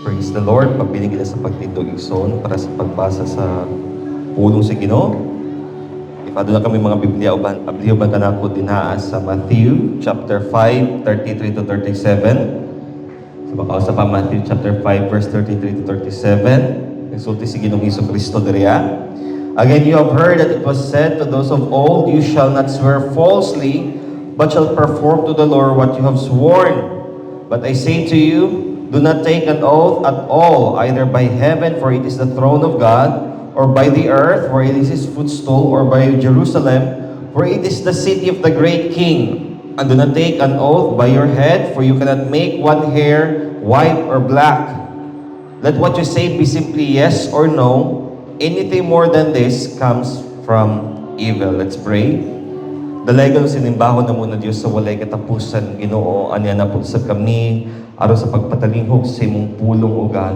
Praise the Lord. Pagbiling kita sa pagtindog igsoon para sa pagbasa sa pulong sa Ginoo. Ipado na kami mga Biblia uban abliuban kanako dinhaa sa Matthew chapter 5, 33 to 37. Sa bakaw sa pa Matthew chapter 5 verse 33 to 37. Nagsulti si Ginoong Hesukristo diriya. Again, you have heard that it was said to those of old, you shall not swear falsely, but shall perform to the Lord what you have sworn. But I say to you, do not take an oath at all, either by heaven, for it is the throne of God, or by the earth, for it is his footstool, or by Jerusalem, for it is the city of the great king. And do not take an oath by your head, for you cannot make one hair white or black. Let what you say be simply yes or no. Anything more than this comes from evil. Let's pray. Dalagang sinimbaho na muna Diyos sa walay katapusan, Ginoo, anya na po sa kami, aron sa pagpatalinghog sa imong pulong o God.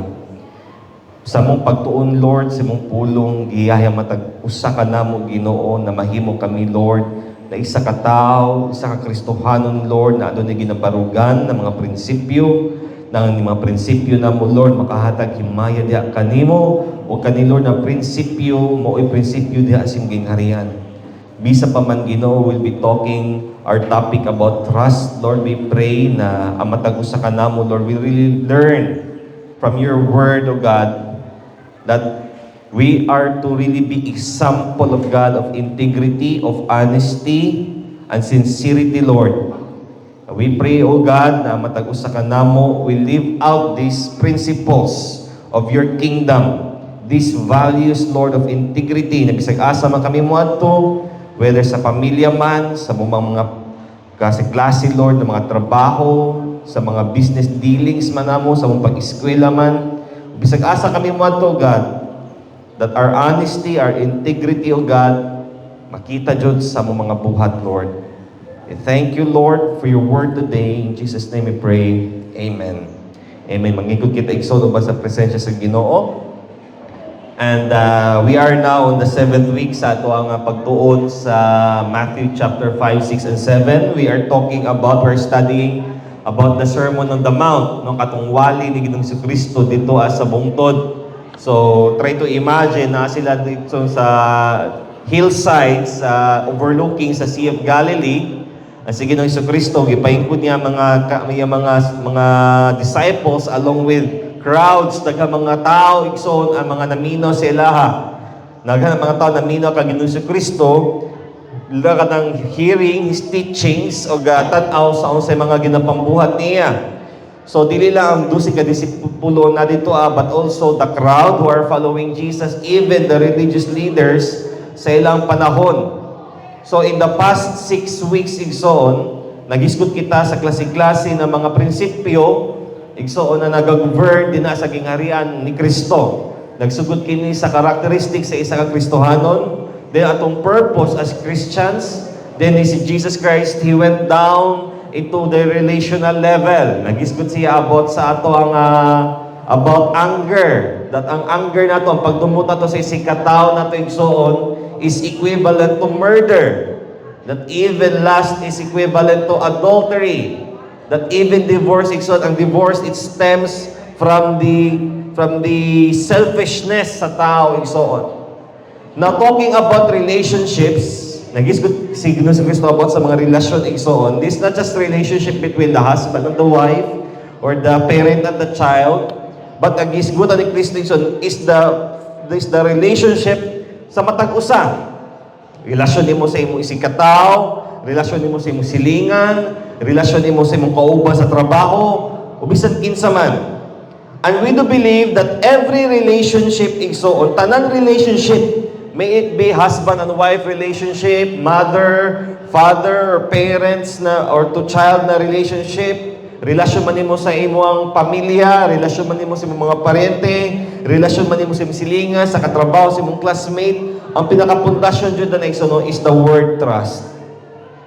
Sa mong pagtuon, Lord, sa imong pulong, giyaya matag usa ka namo, Ginoo, na mahimo kami, Lord, na isa ka tao, isa ka Kristohanon, Lord, na adunay ginabarugan ng mga prinsipyo, ng mga prinsipyo na mo, Lord, makahatag himaya diha kanimo, o kani, Lord, na prinsipyo, mo'y prinsipyo diha sa imong gingharian. Bisa pa man, Ginoo, we'll be talking our topic about trust. Lord, we pray na ang matag-usa ka namo, Lord, we really learn from your word, O God, that we are to really be example of God, of integrity, of honesty, and sincerity, Lord. We pray, O God, na matag-usa ka namo, we live out these principles of your kingdom, these values, Lord, of integrity, na bisag asa man kami mo adto, whether sa pamilya man, sa mga klase, Lord, ng mga trabaho, sa mga business dealings man namo, sa mga pag-eskwela man, bisag asa kami mo adto, God, that our honesty, our integrity, O God, makita jud sa mga buhat, Lord. And thank you, Lord, for your word today. In Jesus' name we pray. Amen. Amen. Mangigod kita igsoon ba sa presensya sa Ginoo? And we are now in the 7th week sa ato ang pagtuon sa Matthew chapter 5, 6, and 7. We are we're studying about the Sermon on the Mount, no, katong wali ni Ginoong Hesukristo dito sa bungtod. So, try to imagine na sila dito sa hillsides overlooking sa Sea of Galilee. Ang si Ginoong Hesukristo, gipahingkod niya mga disciples along with crowds, mga tao, igsoon, ang mga namino sa ilaha. Mga tao namino kag Ginoong Hesukristo, ka ng hearing his teachings o tanaw sa mga ginapambuhat niya. So, dili lang ang 12 ka disipulo na dito, but also the crowd who are following Jesus, even the religious leaders sa ilang panahon. So, in the past 6 weeks, igsoon, nag-isgot kita sa klase-klase ng mga prinsipyo, igsoon na nag-govern din sa gingharian ni Kristo. Nagsugod kini sa characteristics sa isa ka Kristohanon, then atong purpose as Christians, then si Jesus Christ, He went down into the relational level. Nag-isgot siya about sa ato ang about anger. That ang anger nato, ang pagdumuta to sa isikataw nato igsoon, is equivalent to murder. That even lust is equivalent to adultery. That even divorce, ang divorce, it stems from the selfishness sa tao, igsoon. Now, talking about relationships, nag-isgot si Ginoong Hesukristo about sa mga relasyon, igsoon. This is not just relationship between the husband and the wife, or the parent and the child, but nag-isgot ni Kristo, igsoon, is the relationship sa matag-usa. Relasyon nimo sa imong isikataw, relasyon nimo sa imong silingan, relasyon nimo sa imong kauban sa trabaho, o bisan kinsa man. And we do believe that every relationship, igsoon, tanang relationship, may it be husband and wife relationship, mother, father, or parents or to child na relationship, relasyon man nimo sa imong pamilya, relasyon man nimo sa imong mga parente, relasyon man nimo sa imong silingan, sa katrabaho, sa imong classmate, ang pinakapundasyon dyan na igsoon is the word trust.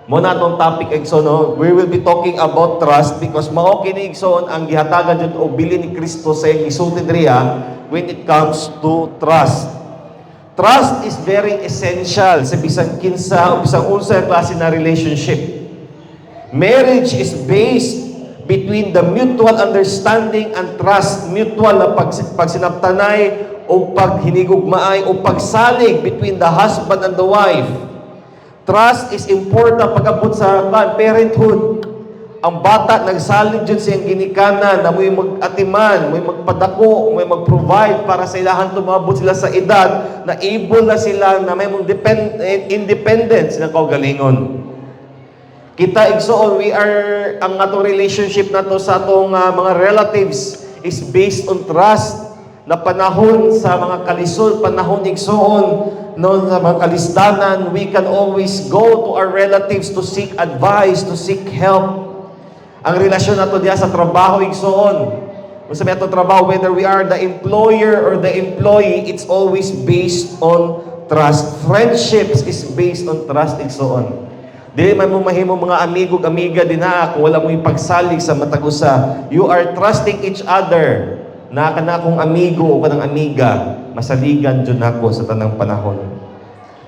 Muna itong topic, igsoon, we will be talking about trust because mao kini igsoon ang gihatagan dyan o bilin ni Kristo sa isulti diriya when it comes to trust. Trust is very essential sa bisang kinsa o bisang unsa klase na relationship. Marriage is based between the mutual understanding and trust, mutual na pagsinaptanay o paghinigugmaay o pagsalig between the husband and the wife. Trust is important pag-abot sa parenthood. Ang bata, nagsalig dyan siyang ginikanan na mo'y mag-atiman, mo'y magpadako, mo'y mag-provide para sa ilahan tumabot sila sa edad na able na sila na may independence na kaugalingon. Kita igsoon, ang atong relationship na to sa atong mga relatives is based on trust na panahon sa mga kalisod, panahon igsoon, no, sa mga kalisdanan, we can always go to our relatives to seek advice, to seek help. Ang relasyon nato diya sa trabaho igsoon. Kung sa ato trabaho, whether we are the employer or the employee, it's always based on trust. Friendships is based on trust igsoon. Dili man mo mahimo mga amigo-amiga dinha kung wala mo ipagsalig sa matag usa. You are trusting each other. Na kana kong amigo o kanang amiga, masaligan jud nako sa tanang panahon.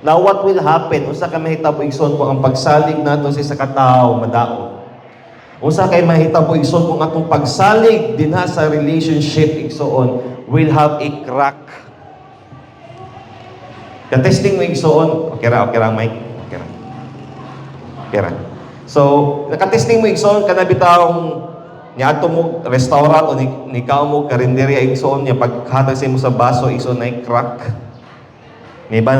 Now what will happen? Usa ka mahitabo igsoon kung ang pagsalig nato sa isa ka tawo madaot. Usa kay mahitabo igsoon kung atong pagsalig dinha sa relationship igsoon will have a crack. Ka-testing mo igsoon, okay ra Mike. Okay ra. So, naka-testing mo igsoon kana bitawng niadto mo restaurant o ni kao mo karinderya igsoon niya paghatag sa imo sa baso igsoon na crack. May ba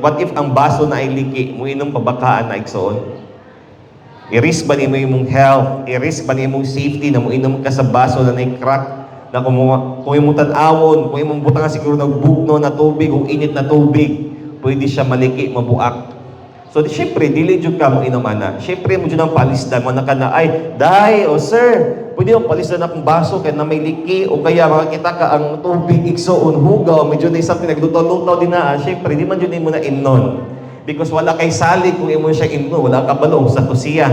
what if ang baso na ay liki mo inom pabakaan na igsoon? I-risk ba ni mo imong health? I-risk ba ni imong safety na mo inom ka sa baso na crack? Na kung imong tan-awon, kung imong butangan siguro ng bugno na tubig o init na tubig, pwede siya maliki, mabuak. So, syempre, dili jud ka mo inom ana. Syempre, mo jud ang palisdan mo na kana, ay, day, o sir, pwede yung palisdan akong baso kaya na may liki o kaya makakita ka ang tubig igsoon, hugaw, medyo na isang pinagluto-luto din na, syempre, di man jud mo na inon. Because wala kay salig kung imo siya inom, wala ka balong sa tusiya.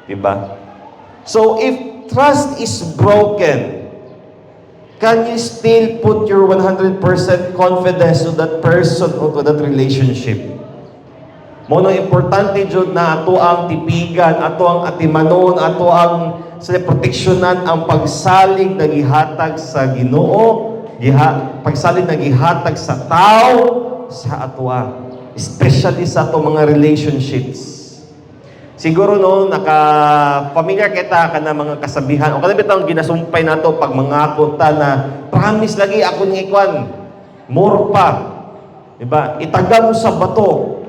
Diba? So, if trust is broken, can you still put your 100% confidence to that person or to that relationship? Mono importante jud na ato ang tipigan, ato ang atimanon, ato ang sa proteksyonan ang pagsalig na gihatag sa Ginoo, pagsalig na gihatag sa tao sa atoa, especially sa ato mga relationships. Siguro no, naka-familiar kita ka na mga kasabihan. O kalabit ang ginasumpay na to pag mangako ta na promise lagi ako ni ikwan. More pa. Diba? Itaga mo sa bato.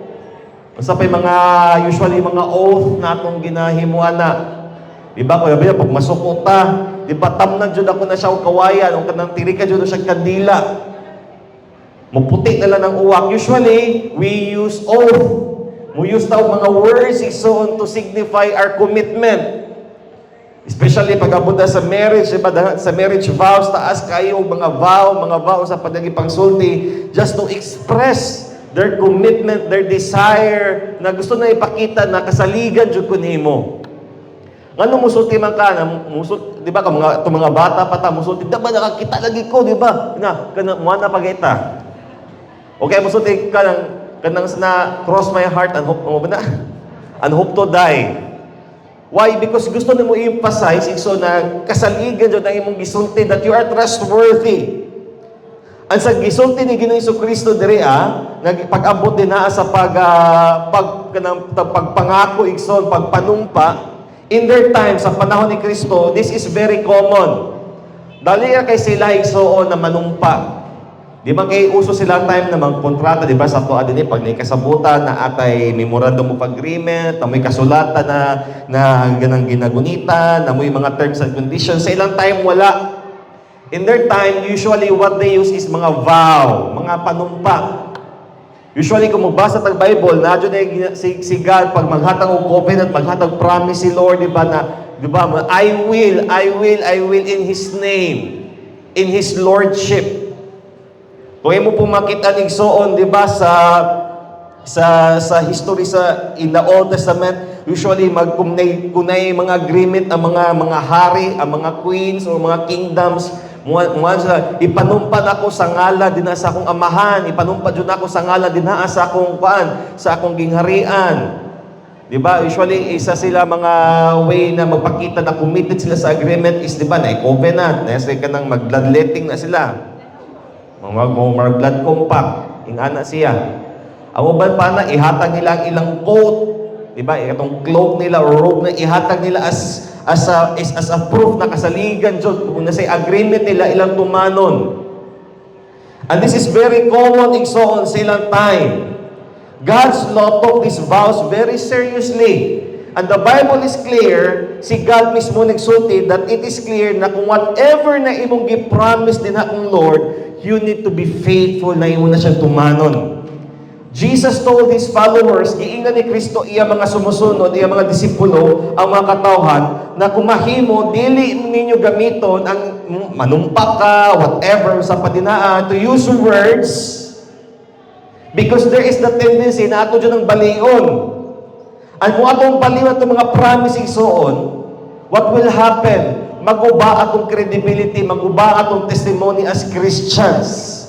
Sa pa mga, usually mga oath na itong ginahimuan na. Diba? Kaya ba pag masukot ta, diba tamnan dyan ako na siya o kawayan, o kanang tiri ka dyan siya kandila. Maputi na lang ng uwak. Usually, we use oath. We use daw mga words igsoon to signify our commitment. Especially pag abot na sa marriage, diba? Sa marriage vows, taas kayo mga vow sa padaging pagsulti, just to express their commitment, their desire, na gusto na ipakita na kasaligan jud ko nimo. Ngano musulti man ka na di ba ka mga bata pa ta musulti, da ba nakakita lagi ko, di ba? Kana mo na pagita. Okay, musulti ka kanang na cross my heart and hope mo ba na? And hope to die. Why? Because gusto nimo i-emphasize so na kasaligan jud ang imong gisulti that you are trustworthy. Ang sa gisulti ni Ginoong Jesucristo diri nagpag-abot din na sa pagpangako igsoon, pagpanumpa. In their time, sa panahon ni Kristo, this is very common. Dali kay sila igsoon na manumpa. Di ba kay uso sila time na magkontrata, di ba sa tuwa din pag may kasabutan na atay memorandum of agreement, na may kasulatan na ganang ginagunita, na may mga terms and conditions. Sa ilang time wala. In their time, usually what they use is mga vow, mga panumpa. Usually kung magbasa tag Bible, nadyo na si God pag maghatag og covenant, maghatag promise si Lord, di ba I will in His name, in His Lordship. Kung imo po makita igsoon, di ba sa history in the Old Testament, usually kunay mga agreement ang mga hari, ang mga queens o mga kingdoms, ipanumpa ako sa ngala din sa akong amahan, ipanumpa jud ako sa ngala din sa akong sa akong gingharian. Di ba? Usually, isa sila mga way na magpakita na committed sila sa agreement is, di ba, na-covenant, na ka ng mag-bloodletting na sila. Mga blood compact, ingana siya. Ang uban pa na, ihatag nila ang ilang coat, di ba? Itong cloak nila or robe na ihatag nila as a proof na kasaligan dyan. Kung nasa agreement nila, ilang tumanon. And this is very common in so on silang time. God's law took these vows very seriously. And the Bible is clear, si God mismo nagsulti that it is clear na kung whatever na imong gi-promise din akong Lord, you need to be faithful na imo na siyang tumanon. Jesus told his followers, giingan ni Kristo iya mga sumusunod, iya mga disipulo, ang mga katawhan, na kung mahimo, dili ninyo gamiton ang manumpa ka, whatever, sa padinaan, to use words, because there is the tendency na ato dyan ang balion. At kung atong baliwan itong mga promising soon, what will happen? Maguba atong credibility, maguba atong testimony as Christians.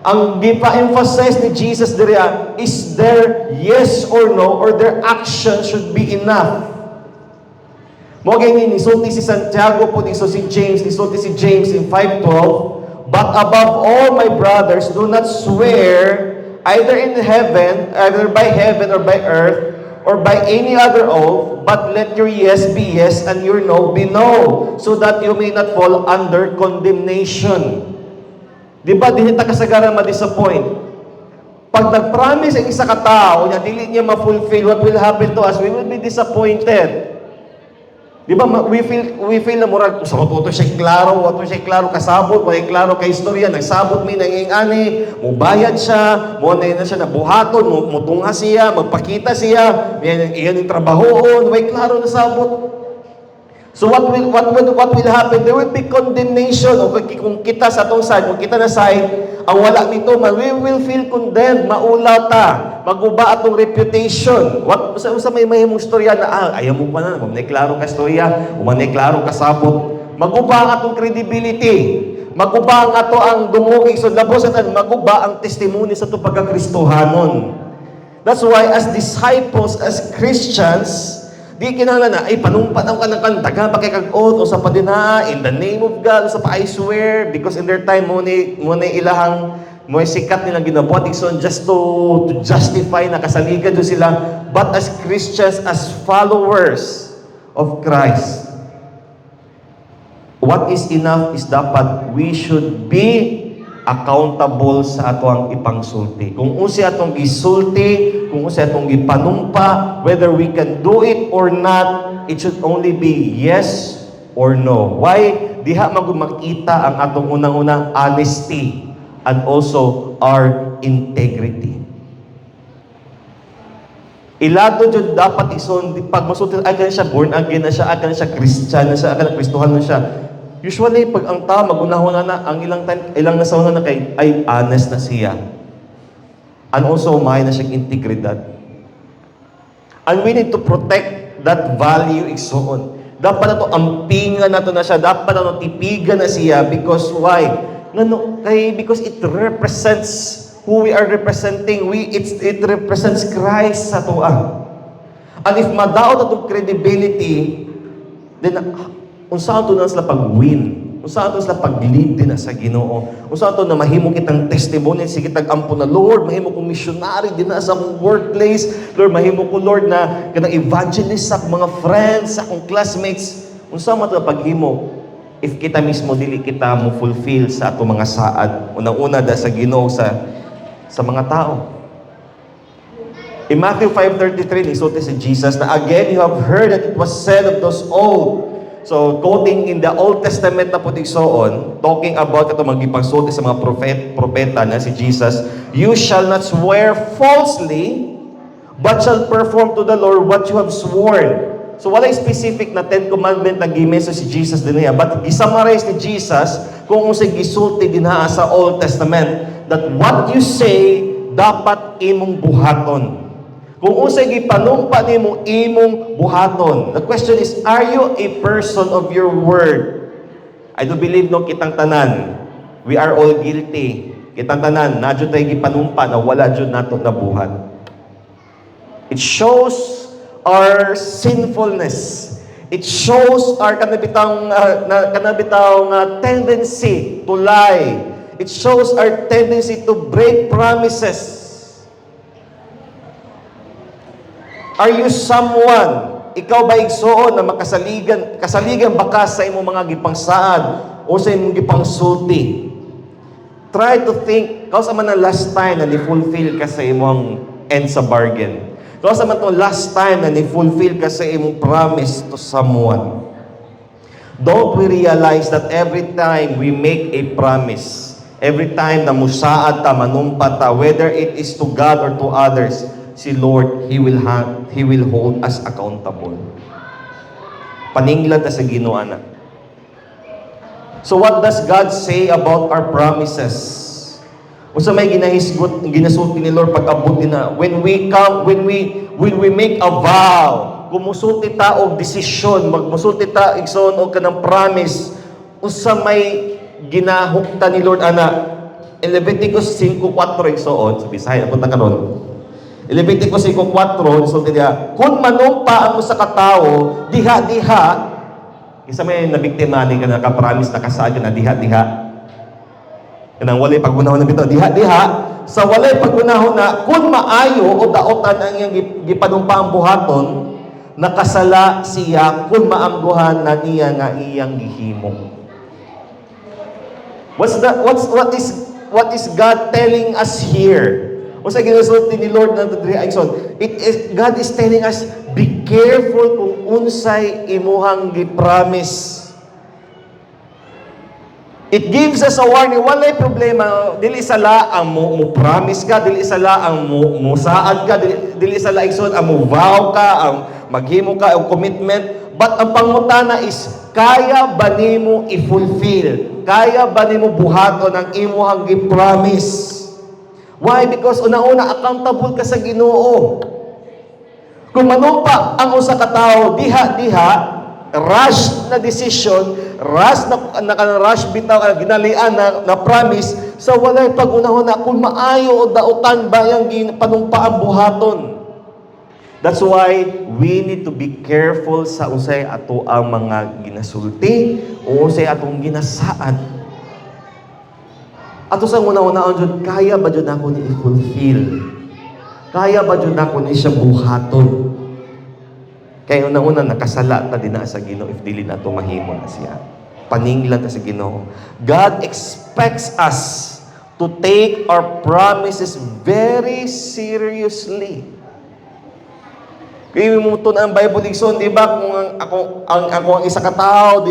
Ang gipa-emphasize ni Jesus diria is their yes or no, or their action should be enough. Mo gani ni sulti si Santiago po diso si James, ni sulti si James in 5:12, but above all, my brothers, do not swear either in heaven, either by heaven or by earth, or by any other oath, but let your yes be yes and your no be no, so that you may not fall under condemnation. Di ba, di kita kasagaran ma-disappoint. Pag nag-promise ang isa katao, niya, dili niya ma-fulfill, what will happen to us? We will be disappointed. Di ba, we feel na murag, sa so, siya klaro, kasabot, may klaro kay istorya, nagsabot may nangingani, mubayad siya, na siya nabuhaton, mutungha siya, magpakita siya, iyan yung trabahoon, may klaro na sabot. So what will happen? There will be condemnation. O kung kita sa atong side, kung kita na side, ang wala nito, we will feel condemned, maulaw ta, maguba atong reputation. Usa may mahimong storya na, ayaw mo pa na, may klaro ka storya, may klaro ka sabot. Maguba ang atong credibility. Maguba ang ato ang dungoging. So labos at maguba ang testimony sa itong pagkakristohanon. That's why as disciples, as Christians, di kinahanglan na, ay panumpat ang kanang daga pakikag-oath o sa padina, in the name of God, o sa I swear, because in their time, mo ilahang, mo sikat nilang ginabuhat, just to justify na kasaligan doon sila. But as Christians, as followers of Christ, what is enough is dapat we should be accountable sa ato ang ipangsulti. Kung unsa atong gisulti, kung unsa atong gipanumpa, whether we can do it or not, it should only be yes or no. Why? Diha magmakita ang atong unang-unang honesty and also our integrity. Ilado jud dapat ison pag masulti ay siya born again na siya, akan siya Christian na siya, akan Kristohan na siya. Usually, pag ang tao, magunahon na ang ilang nasauna na kay, ay honest na siya. And also, may na siyang integridad. And we need to protect that value igsoon. Dapat na ito, ampingan na ito na siya. Dapat na ito, tipigan na siya. Because why? Because it represents who we are representing. It represents Christ sa tuwa. And if madaot itong credibility, then unsa ato na sila pag-win, unsa ato sila pag-lead din sa Ginoo, unsa ato na mahimo kitang testimony, sige tag-ampo na Lord, mahimo kong missionary din sa akong workplace, Lord, mahimo ko Lord na kanang evangelist sa akong mga friends, sa akong classmates, unsa man ato paghimo if kita mismo dili kita mo fulfill sa ato mga saad, unang-una da sa Ginoo sa mga tao. In Matthew 5:33, isulti si Jesus na again you have heard that it was said of those old. So, quoting in the Old Testament na putik soon, talking about ito magipagsulti sa mga propeta na si Jesus, you shall not swear falsely, but shall perform to the Lord what you have sworn. So, wala specific na 10 commandment na gimeso si Jesus din niya. But, isummarize ni Jesus kung unsay gisulti din sa Old Testament that what you say, dapat imong buhaton. Kung unsay gipanumpa nimo imong buhaton. The question is, are you a person of your word? I do believe no kitang tanan, we are all guilty. Kitang tanan, na jud tay gipanumpa na wala jud nato nabuhat. It shows our sinfulness. It shows our kanabitang tendency to lie. It shows our tendency to break promises. Are you someone, ikaw ba igsoon na kasaligan baka sa imong mga gipangsaad o sa imong gipangsulti? Try to think, kausa man na last time na ni-fulfill ka sa imong end sa bargain. Kausa man to last time na ni-fulfill ka sa imong promise to someone. Don't we realize that every time we make a promise, every time na musaad ta, manumpa ta, whether it is to God or to others, si Lord, He will hold us accountable. Paninglan ta sa Ginoo ana. So what does God say about our promises? Unsa may ginasulti ni Lord pag-abot na when we make a vow, kumusulti ta og desisyon, magmusulti ta igsoon og kanang promise, unsa may ginahukta ni Lord ana? In Leviticus 5:4 igsoon, sa Bisaya punta karon. Leviticus 5:4, so diya, kung manumpa ang usa ka tawo, diha-diha, isa may nabiktima ni kana ka-promise na kasaad na diha-diha. Kanang walay paggunahon na bitaw, diha-diha, sa walay paggunahon na kung maayo o daotan ang iyang gipanumpa ang buhaton, nakasala siya kung maangguhan na niya nga iyang gihimo. What is God telling us here? O sa ginasulti ni Lord na diri Aison, God is telling us, be careful kung unsay imuhang gi-promise. It gives us a warning. Walay problema, dili sala ang mo promise ka, dili sala ang mo saad ka, dili sala Aison ang mo vow ka, ang maghimo ka og commitment. But ang pangutana is, kaya ba nimo i-fulfill? Kaya ba nimo buhaton ang imuhang gi-promise? Why? Because una-una, accountable ka sa Ginoo. Kung manumpa ang usa ka tawo, diha-diha, rush na decision, rush bitaw, ginalian na promise, sa walay pag-unahon na kung maayo o dautan ba yung panumpa ang buhaton. That's why we need to be careful sa unsay ato ang mga ginasulti o unsay atong ginasaad. Ato sa una-una jud, kaya ba jud ako ni i-fulfill? Kaya ba jud ako ni siya buhaton? Kaya una-una nakasala ta dinha sa Ginoo if dili nato mahimo na siya. Paninglan ta sa Ginoo. God expects us to take our promises very seriously. Kaya mo tun ang Bible igsoon, di ba? Kung ako ang isa ka tao,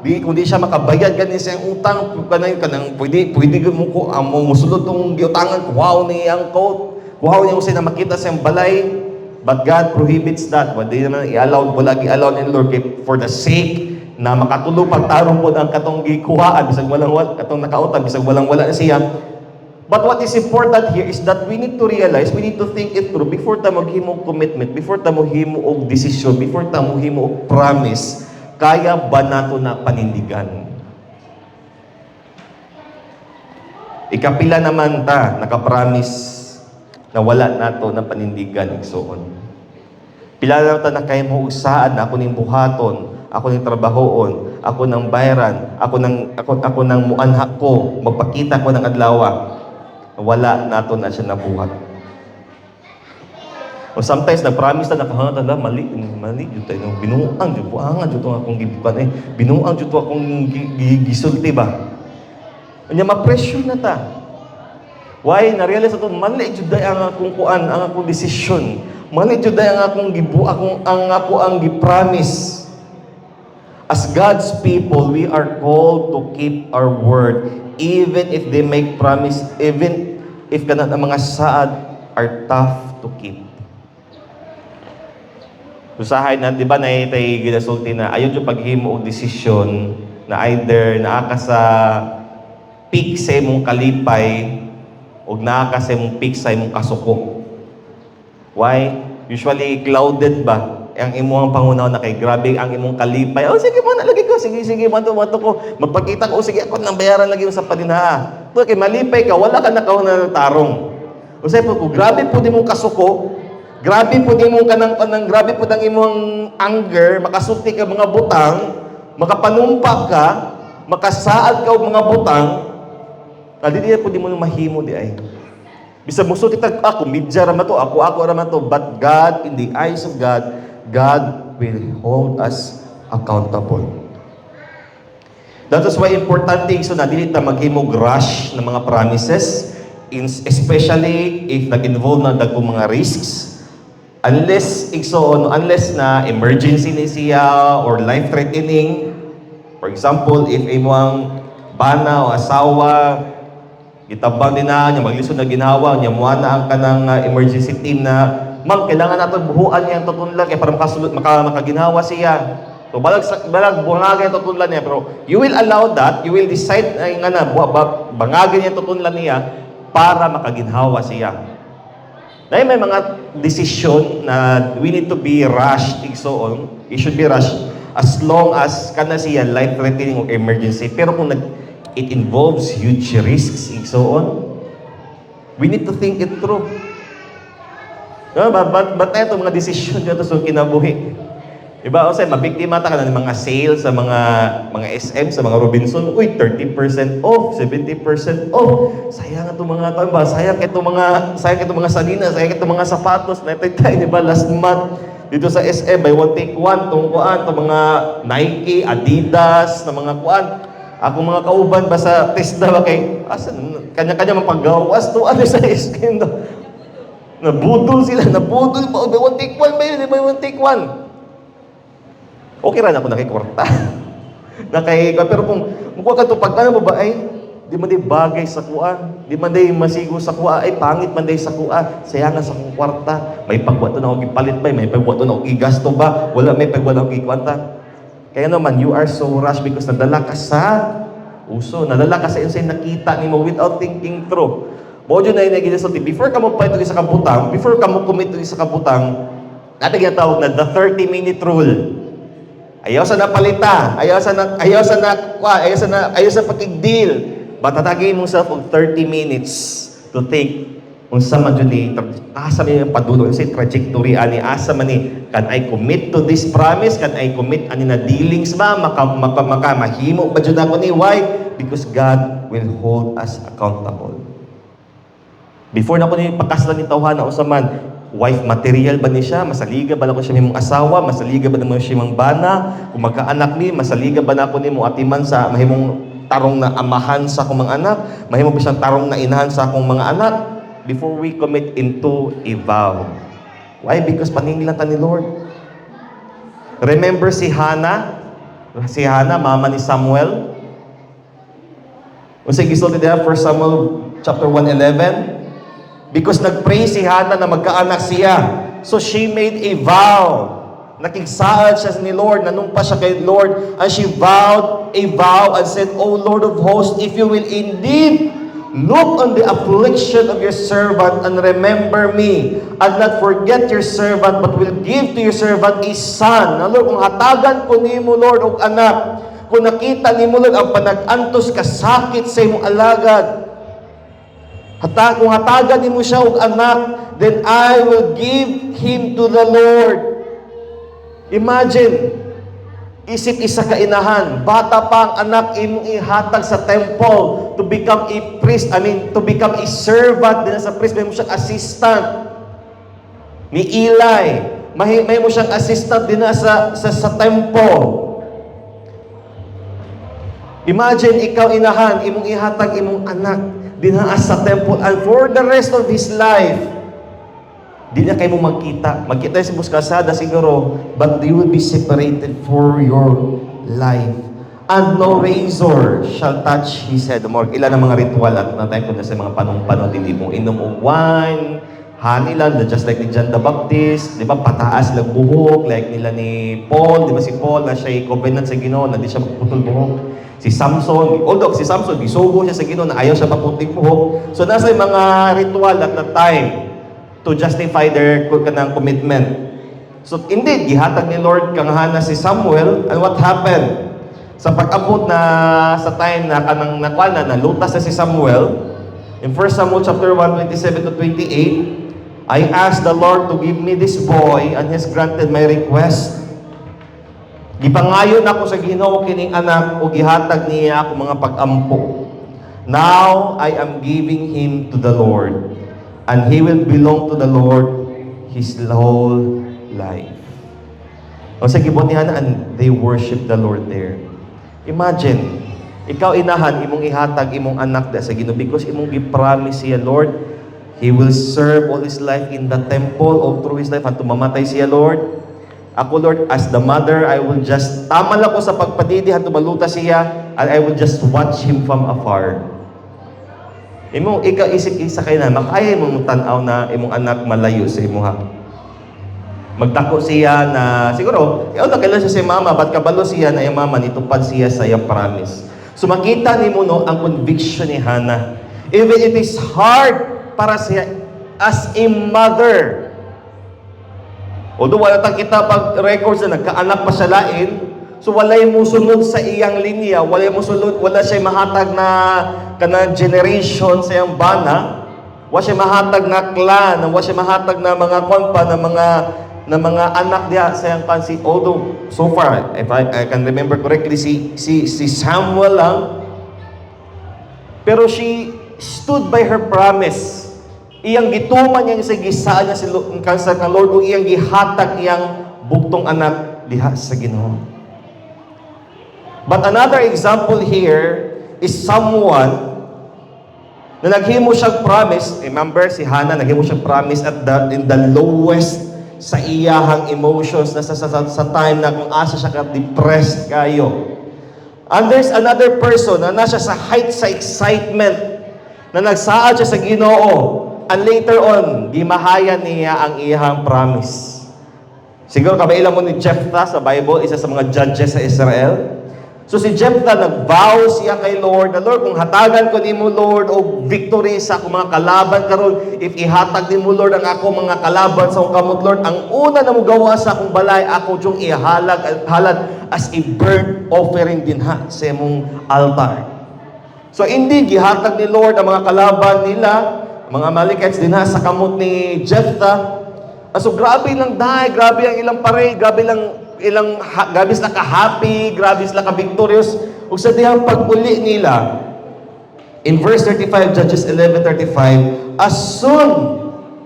kung di siya makabayad ganin sa utang, kanang pwede mo ko mo musulod tong giutangan, kuhaw ni ang coat, kuhaw niya usay na makita sa balay. But God prohibits that. But di naman i-allow, wala i-allow ni Lord for the sake na makatulog pagtarong po ang katong gikuhaan, bisag walang katong nakautang, bisag walang-wala na siya. But what is important here is that we need to realize, we need to think it through before ta maghimo og commitment, before ta maghimo og decision, before ta maghimo og promise, kaya ba nato na panindigan? Ikapila naman ta nakapromise na wala nato na panindigan igsoon. Pila na ta na kay mo usaad na ako ning buhaton, ako ning trabahoon, ako nang bayaran, ako nang muanha ko, magpakita ko ng adlaw. Wala nato na siya nabuhat. O sometimes nag-promise na nakahangad na mali jud tayo binuang jud buangan jud akong gibukan binuang jud akong gisulti ba. Unya ma-pressure na ta. Why? Na-realize ato mali jud ang akong kuan, ang akong decision. Mali jud ang akong ang gi-promise. As God's people, we are called to keep our word, even if they make promise, even if kanang mga saad are tough to keep. Usahay na, di ba, na tay ginasulti na ayon yung paghimo og desisyon na either naaka sa peak sa imong kalipay o naaka sa imong peak sa imong kasuko. Why? Usually clouded ba? Ang imong pangunaw na kay grabe ang imong kalipay. Oh, sige mo na lagi ko. Sige, mato ko. Magpakita ko, sige ako nang bayaran lagi mo sa paninha. Kay malipay ka, wala ka nakauna ng tarong. O say po, grabe po di mong kasuko, Grabe po di mo kanang grabe po ang imong anger, makasulti ka mga butang, makapanumpa ka, makasaad ka og mga butang, di po di mo mahimo di ay. Bisa mo sulti tag ako, midya ra man to, ako ra man to, but God, in the eyes of God, God will hold us accountable. That is why importante so na dili ta maghimog rush ng mga promises, especially if nag-involve na dagkong mga risks. Unless na emergency ni siya or life-threatening. For example, if imong bana o asawa, gitabang din na niya, maglisod na ginawa, niya muha na ang kanang emergency team na, ma'am, kailangan natin buhuan niya ang tutunlan kaya para makaginawa siya. So, balag buhangagin ang tutunlan niya. Pero, you will allow that, you will decide na bangagin niya ang tutunlan niya para makaginhawa siya. Dahil may mga desisyon na we need to be rushed, so on. It should be rushed as long as kana siya life-threatening or emergency. Pero kung it involves huge risks, and so on, we need to think it through. But ito mga desisyon dito sa kinabuhi. Diba? O say, mabiktima ta ka ng mga sales sa mga SM, sa mga Robinson. Uy, 30% off, 70% off. Sayang itong mga tamba, sayang itong mga salina, sayang itong mga sapatos. Naitay, diba? Last month, dito sa SM, buy one take one, itong mga Nike, Adidas, na mga kuan. Ako mga kauban ba sa TESDA ba kay, kanya-kanya mapagawas to, ano sa SM. Nabudol sila, nabudol pa. Buy one take one ba yun? Buy one take one. Okay rin ako nakikwarta. Pero kung mukha ka ito, pagkano mo ba ay, di man day bagay sa kuan, di man day masigo sa kuan, ay pangit man day sa kuan, sayangan sa kong kwarta, may pagwato na ako ipalit ba, may pagwato na ako igasto ba, wala may pagwato na ako ikwanta. Kaya naman, you are so rushed because nadala ka sa uso, nadala ka sa insay nakita ni mo without thinking through. Bojo na yung nagisulti, before ka mo pa ito sa kabutang, before ka mo commit ito sa kabutang, natin ginatawag na the 30-minute rule. Ayaw sa napalita, ayaw sa pakig-deal. Batatagin mo self og 30 minutes to think kung sa man yun asa man yung padulo, sa trajectory ani, asa man ni, can I commit to this promise? Can I commit ani na dealings ba? Mahimo ba dyan ako ni? Why? Because God will hold us accountable. Before na ko ni pakaslan ni tawhan na usaman, wife material ba ni siya? Masaliga ba na ko siya mong asawa? Masaliga ba na mo siya mong bana? Kung magkaanak ni, masaliga ba na ko ni mo atiman sa mahimong tarong na amahan sa akong mga anak? Mahimong ba siyang tarong na inahan sa akong mga anak? Before we commit into a vow. Why? Because paninglan ta ni Lord. Remember si Hannah? Si Hannah, mama ni Samuel? Kung sa gisulti diya, 1 Samuel chapter 1:11, because nag-pray si Hannah na magkaanak siya. So she made a vow. Nakigsaad siya ni Lord, nanumpa siya kay Lord, and she vowed a vow and said, O Lord of hosts, if you will indeed look on the affliction of your servant and remember me, and not forget your servant, but will give to your servant a son. Na Lord, kung hatagan ko ni mo, Lord, og anak, kung nakita ni mo, Lord, ang panag-antos kasakit sa imong alagad, kung hatagan ni mo siya og anak, then I will give him to the Lord. Imagine, isip isa kainahan, bata pa ang anak imong ihatag sa temple to become a priest, to become a servant din sa priest, may mo siyang assistant. Ni Eli, may mo siyang assistant din sa temple. Imagine, ikaw inahan, imong ihatag imong anak dinaas sa temple, and for the rest of his life, di na kayo mo magkita sa buskasada siguro, but you will be separated for your life, and no razor shall touch his head. Ilan ang mga ritual at natay ko na sa mga panong-panon, hindi mo inom o wine, honey lang, just like ni John the Baptist, di ba, pataas lang buhok, like nila ni Paul, di ba si Paul, na siya'y covenant sa Ginoo, na di siya magputol buhok. Si Samson, although si Samson, gisugo siya sa Ginoo na ayaw siya maputing buhok. So nasa yung mga ritual at that time to justify their kanang commitment. So indeed, gihatag ni Lord kang Hannah si Samuel, and what happened? Sa pag-abot na sa time na kanang nakuha na lutas na si Samuel, in 1 Samuel chapter 1, 27 to 28, I asked the Lord to give me this boy, and He's granted my request. Gipangayon ako sa Ginoo kining anak, o gihatag niya ako mga pag-ampo. Now, I am giving him to the Lord, and he will belong to the Lord his whole life. O sa gibutihan, and they worship the Lord there. Imagine, ikaw inahan, imong ihatag, imong anak da sa Ginoo, because imong gipromise siya, Lord, he will serve all his life in the temple, or through his life, at tumamatay siya, Lord. Ako, Lord, as the mother, I will just, tamal ako sa pagpadidihan, tumaluta siya, and I will just watch him from afar. Imo, ikaw isip-isa kayo na, makaya mo tanaw na imong anak malayo sa imo ha. Magdako siya na, siguro, nakailan siya sa mama, ba't kabalo siya na yung mama, nitupad siya sa iyang promise. So makita ni mo no, ang conviction ni Hannah. Even it is hard para siya as a mother. Although wala tang kita pag records na nagkaanak pa siya lain, so walay mo sunod sa iyang linya, walay mo sunod, wala siya mahatag na kanang generation sa iyang bana, wala siya mahatag na clan, wala siya mahatag na mga konpa na mga anak diya sa iyang pansi. Although so far, if I can remember correctly, si Samuel lang, pero she stood by her promise. Iyang gituman niya sa gisaan niya sa Lord, o iyang gihatag iyang bugtong anak diha sa Ginoo. But another example here is someone na naghimo siyang promise. Remember, si Hannah, naghimo siyang promise in the lowest sa iyahang emotions, na sa time na kung asa siya ka-depressed kayo. And there's another person na nasa sa height sa excitement, na nagsaad siya sa Ginoo. And later on, gimahayan niya ang iyang promise. Siguro kabailan mo ni Jephthah sa Bible, isa sa mga judges sa Israel. So si Jephthah, nag-vow siya kay Lord, na Lord, kung hatagan ko ni mo, Lord, o victory sa akong mga kalaban karon, if ihatag ni mo, Lord, ang ako mga kalaban sa akong kamot, Lord, ang una na mo gawa sa akong balay, ako diyong halad as a burnt offering din ha sa imong altar. So indeed, gihatag ni Lord ang mga kalaban nila, mga Amalekites din ha, sa kamot ni Jephthah. So grabe lang dahil, grabe ang ilang parade, grabe sila ka-happy, grabe sila ka-victorious. Ug sa dihang pag-uli nila, in verse 35, Judges 11:35, as soon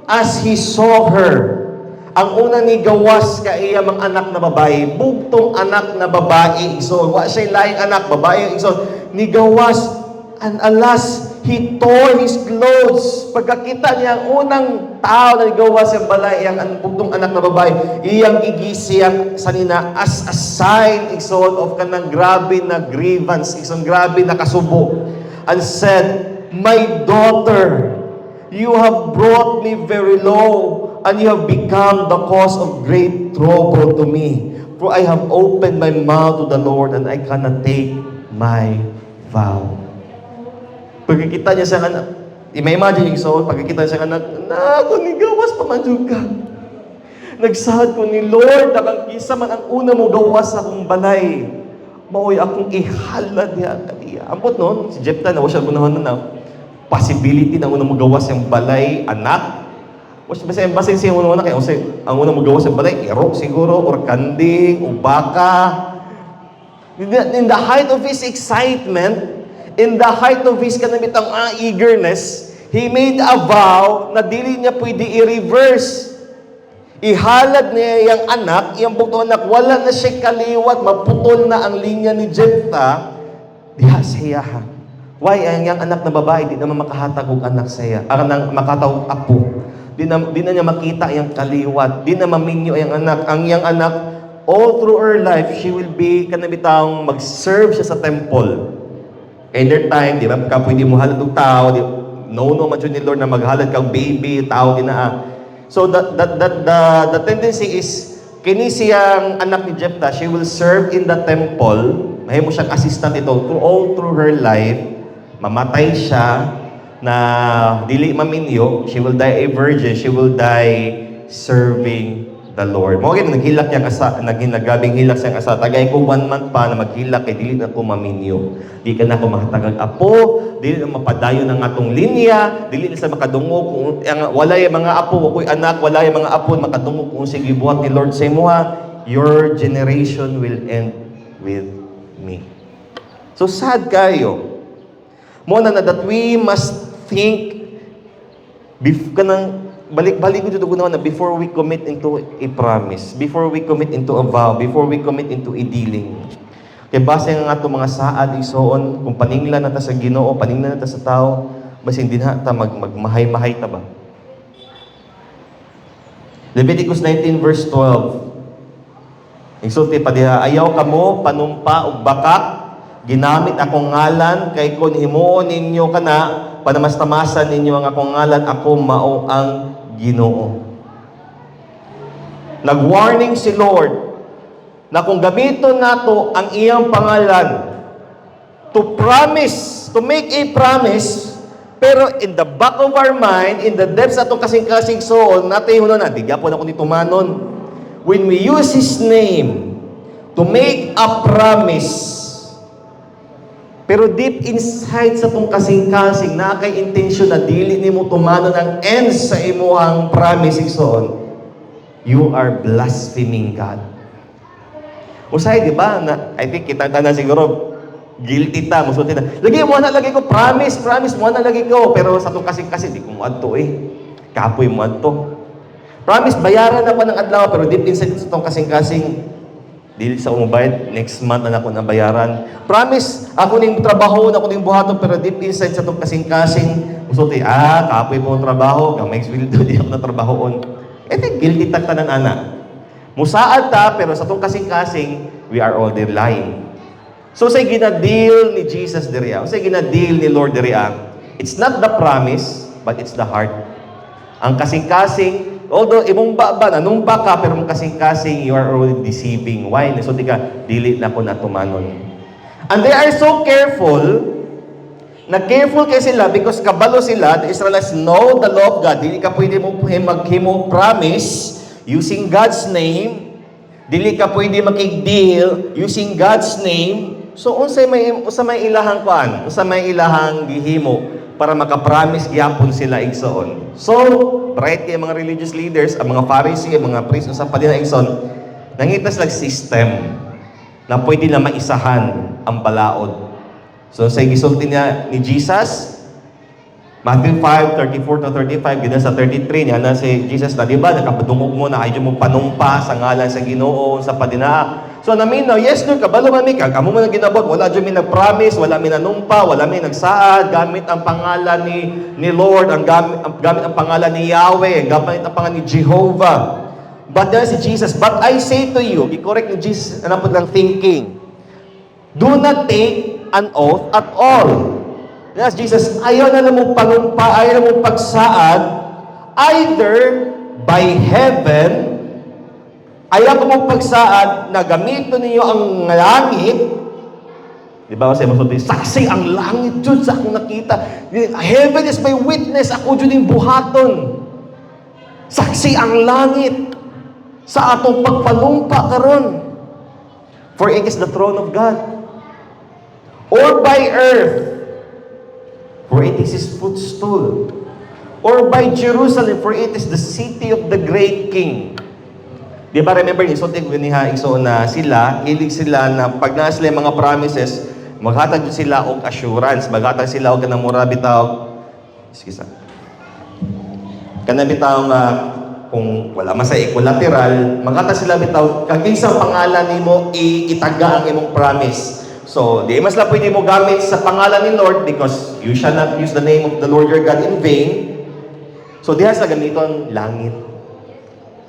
as he saw her, ang una ni gawas ka iya mga anak na babae, bugtong anak na babae, igsoon. Wa siya laing anak, babae, igsoon. Ni gawas, and alas, he tore his clothes. Pagkakita niya ang unang tao na gawa sa balay, ang bugtong anak na babae, iyang igisiyang sanina as a sign, igsoon, of kanang grabe na grievance, igsoon, grabe na kasubo. And said, my daughter, you have brought me very low, and you have become the cause of great trouble to me. For I have opened my mouth to the Lord, and I cannot take my vow. Pagkikita niya sa anak, i-imagine yung soul, pagkikita niya sa anak, kung nigawas pa man ka. Nagsahad ko ni Lord, nakang kisa man ang una mo gawas sa akong balay. Maoy akong ihalad niya kaniya. Ampot noon, si Jephthah na, wasya gunahon na possibility na una mo gawas yung balay, anak. Basin siya muna na kayo, ang una mo gawas yung balay, ero siguro, or kanding, o baka. In the height of his excitement, in the height of his kanamitang eagerness, he made a vow na dili niya pwede i-reverse. Ihalad niya yung anak, yung bugtong anak, wala na siya kaliwat, maputol na ang linya ni Jephthah, diha siya ha. Why? Ang yung anak na babae, di naman makahatag og anak siya, ang makatawag apo. Di na niya makita yung kaliwat, di na maminyo yung anak. Ang yung anak, all through her life, she will be kanamitang mag-serve siya sa temple. Either time, di ba, pwede mo halad ng tao, no man ni Lord na maghalad kang baby, tao din na. So the tendency is, kini siyang anak ni Jephthah, she will serve in the temple, mahimo siyang assistant ito, all through her life, mamatay siya, na dili maminyo, she will die a virgin, she will die serving the the Lord. Mo gyud naghilak niya kasa naghinagabing hilak siya asa tagay ko 1 month pa na maghilak kay dili na ko maminyo. Di ka na ko makatagag apo, dili na mapadayon ang atong linya, dili na sa makadungog kung walay mga apo, ako'y anak, walay mga apo makadungog kung sige buhat ni Lord sa imuha, your generation will end with me. So sad kayo. Mo na that we must think kanang balik-balik ko dito na before we commit into a promise, before we commit into a vow, before we commit into a dealing. Kaya base nga ato mga saad isoon, kung paninglan na ta sa Ginoo, paninglan na ta sa tao, basin din ha ta magmahay-mahay ta ba? Leviticus 19 verse 12. Isulti pa diha, ayaw kamo panumpa og bakak, ginamit akong ngalan, kay kung himuon ninyo kana, panamas-tamasan ninyo ang akong ngalan, ako mao ang Ginoo. Nag-warning si Lord na kung gamiton nato ang iyang pangalan to promise, to make a promise, pero in the back of our mind, in the depths atong kasing-kasing soul, natin yun na, di po na kung tumanon. When we use His name to make a promise, pero deep inside sa itong kasing-kasing, na kay intention na dili ni mo tumanon ang end sa imuhang promise igsoon, you are blaspheming God. Usay, di ba? I think kita na siguro, guilty ta, musulti na. Lagi mo na, lagi ko, promise mo na, lagi ko. Pero sa itong kasing-kasing, di ko mo adto Kapoy mo adto. Promise, bayaran ako ng adlaw, pero deep inside sa itong kasing-kasing, dili sa umubayad, next month na ako na bayaran. Promise, ako ning trabaho, ako ning buhaton, pero deep inside sa itong kasing-kasing, musulti, kapoy mo ang trabaho, gamay sweldo, di ako na trabahoon. Guilty tagtanan anak. Musaad ta, pero sa itong kasing-kasing, we are all there lying. So, say gina-deal ni Jesus diriya. Say gina-deal ni Lord diriya. It's not the promise, but it's the heart. Ang kasing-kasing, although imong ba, nanumba ka, pero mong kasing-kasing, you are already deceiving. Why? So, di ka, dili na ko na tumanon. And they are so careful, na careful kayo sila, because kabalo sila, the Israelites know the law of God. Dili ka pwede mo maghimo promise, using God's name, dili ka pwede makig-deal using God's name. So unsa may ilahang kuan, unsa may ilahang gihimo para maka-promise gyapon sila igsoon. So, right kay mga religious leaders, ang mga Pharisee, ang mga priests sa padina igsoon, nangitas lang system na pwede na maisahan ang balaod. So sa gisulti niya ni Jesus, Matthew 5:34-35, gina sa 33 niya na si Jesus na, di ba, nakapadungog mo na kayo mo panumpa sa ngalan sa Ginoo sa padina. So naminaw, yes Lord, kabalo mami ka, kamo mo na ginabot, wala dyan mi nag-promise, wala mi nanumpa, wala mi nagsaad, gamit ang pangalan ni Lord, gamit ang pangalan ni Yahweh, gamit ang pangalan ni Jehovah. But then si Jesus, but I say to you, i-correct ni Jesus, ano po lang thinking, do not take an oath at all. Yes, Jesus, ayaw na mong panumpa, ayaw na mong pagsaad, either by heaven, ayaw ko mong pagsaad na gamitin ninyo ang langit. Di ba kasi masulti, saksi ang langit dyan sa akong nakita. Heaven is my witness, ako dyan yung buhaton. Saksi ang langit sa atong pagpanumpa karon. For it is the throne of God. Or by earth, for it is His footstool. Or by Jerusalem, for it is the city of the great King. Di ba, remember ni Sotek niha iso na sila, hilig sila na pag na sila mga promises, maghatag sila og assurance, maghatag sila og kanang mura bitaw. Excuse me. Kanang bitaw nga kung wala man sa collateral, maghatag sila bitaw kag kinsang pangalan nimo itaga ang imong promise. So, di mas lang pwede mo gamit sa pangalan ni Lord because you shall not use the name of the Lord your God in vain. So, diha sa gamiton langit.